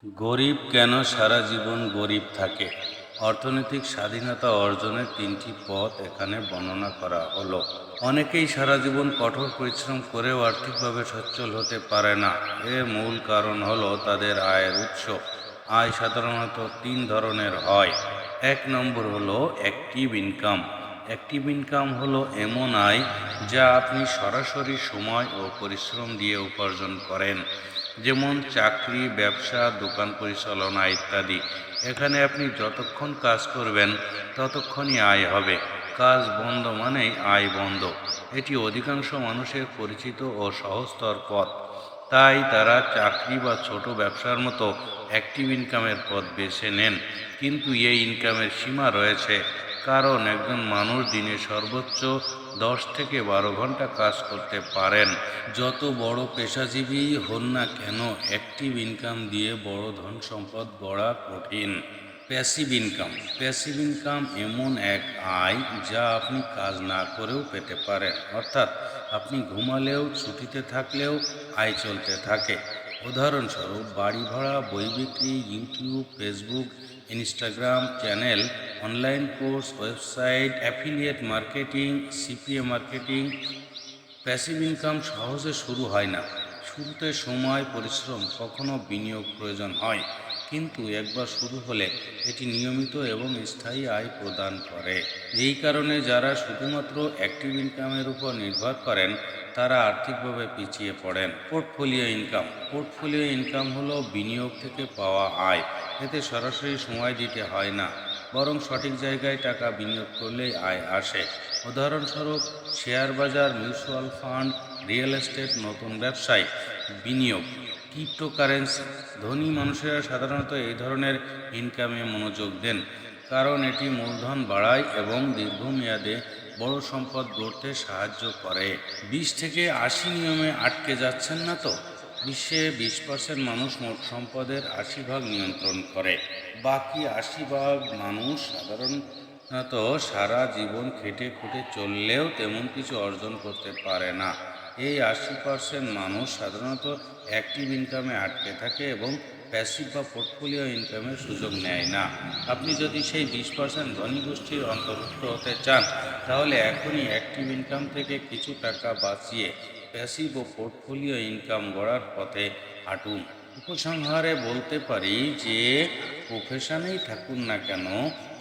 গরিব কেন সারা জীবন গরিব থাকে? অর্থনৈতিক স্বাধীনতা অর্জনের তিনটি পথ এখানে বর্ণনা করা হলো। অনেকেই সারা জীবন কঠোর পরিশ্রম করেও আর্থিকভাবে সচ্ছল হতে পারে না। এর মূল কারণ হলো তাদের আয়ের উৎস। আয় সাধারণত তিন ধরনের হয়। এক নম্বর হলো অ্যাক্টিভ ইনকাম। অ্যাক্টিভ ইনকাম হলো এমন আয় যা আপনি সরাসরি সময় ও পরিশ্রম দিয়ে উপার্জন করেন, যেমন চাকরি, ব্যবসা, দোকান পরিচালনা ইত্যাদি। এখানে আপনি যতক্ষণ কাজ করবেন ততক্ষণই আয় হবে। কাজ বন্ধ মানেই আয় বন্ধ। এটি অধিকাংশ মানুষের পরিচিত ও সহজতর পথ। তাই তারা চাকরি বা ছোট ব্যবসার মতো অ্যাক্টিভ ইনকামের পথ বেছে নেন। কিন্তু এই ইনকামের সীমা রয়েছে, কারণ একজন মানুষ দিনে সর্বোচ্চ 10 থেকে 12 ঘন্টা কাজ করতে পারেন। যত বড় পেশাজীবী হন না কেন, অ্যাক্টিভ ইনকাম দিয়ে বড় ধন সম্পদ গড়া কঠিন। Passive income. প্যাসিভ ইনকাম এমন এক আয় যা আপনি কাজ না করেও পেতে পারেন, অর্থাৎ আপনি ঘুমালেও, ছুটিতে থাকলেও আয় চলতে থাকে। উদাহরণস্বরূপ বাড়ি ভাড়া, বই বিক্রি, YouTube, Facebook, Instagram channel, online course, website, affiliate marketing, CPA marketing. Passive income সহজে শুরু হয় না। শুরুতে সময়, পরিশ্রম, কখনো বিনিয়োগ প্রয়োজন হয়, কিন্তু একবার শুরু হলে এটি নিয়মিত এবং স্থায়ী আয় প্রদান করে। এই কারণে যারা শুধুমাত্র অ্যাক্টিভ ইনকামের উপর নির্ভর করেন তারা আর্থিকভাবে পিছিয়ে পড়েন। Portfolio income. পোর্টফোলিও ইনকাম হলো বিনিয়োগ থেকে পাওয়া আয়। এতে সরাসরি সময় দিতে হয় না, বরং সঠিক জায়গায় টাকা বিনিয়োগ করলেই আয় আসে। উদাহরণস্বরূপ শেয়ার বাজার, মিউচুয়াল ফান্ড, রিয়েল এস্টেট, নতুন ব্যবসায় বিনিয়োগ, ক্রিপ্টোকারেন্সি। ধনী মানুষেরা সাধারণত এই ধরনের ইনকামে মনোযোগ দেন, কারণ এটি মূলধন বাড়ায় এবং দীর্ঘমেয়াদে বড় সম্পদ গড়তে সাহায্য করে। 20 থেকে 80 নিয়মে আটকে যাচ্ছেন না তো? বিশ্বে 20% মানুষ মোট সম্পদের 80 ভাগ নিয়ন্ত্রণ করে। বাকি 80 ভাগ মানুষ সাধারণত সারা জীবন খেটে খুঁটে চললেও তেমন কিছু অর্জন করতে পারে না। এই 80% মানুষ সাধারণত অ্যাক্টিভ ইনকামে আটকে থাকে এবং প্যাসিভ বা পোর্টফোলিও ইনকামের সুযোগ নেয় না। আপনি যদি সেই 20% ধনী গোষ্ঠীর অন্তর্ভুক্ত হতে চান, তাহলে এখনই অ্যাক্টিভ ইনকাম থেকে কিছু টাকা বাঁচিয়ে প্যাসিভ ও পোর্টফোলিও ইনকাম গড়ার পথে হাঁটুন। উপসংহারে বলতে পারি যে, প্রফেশনেই থাকুন না কেন,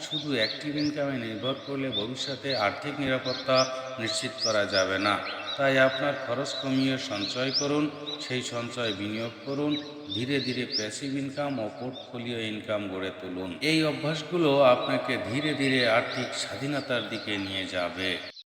শুধু অ্যাক্টিভ ইনকামে নির্ভর করলে ভবিষ্যতে আর্থিক নিরাপত্তা নিশ্চিত করা যাবে না। তাই আপনার খরচ কমিয়ে সঞ্চয় করুন, সেই সঞ্চয় বিনিয়োগ করুন, ধীরে ধীরে প্যাসিভ ইনকাম ও পোর্টফোলিও ইনকাম গড়ে তুলুন। এই অভ্যাসগুলো আপনাকে ধীরে ধীরে আর্থিক স্বাধীনতার দিকে নিয়ে যাবে।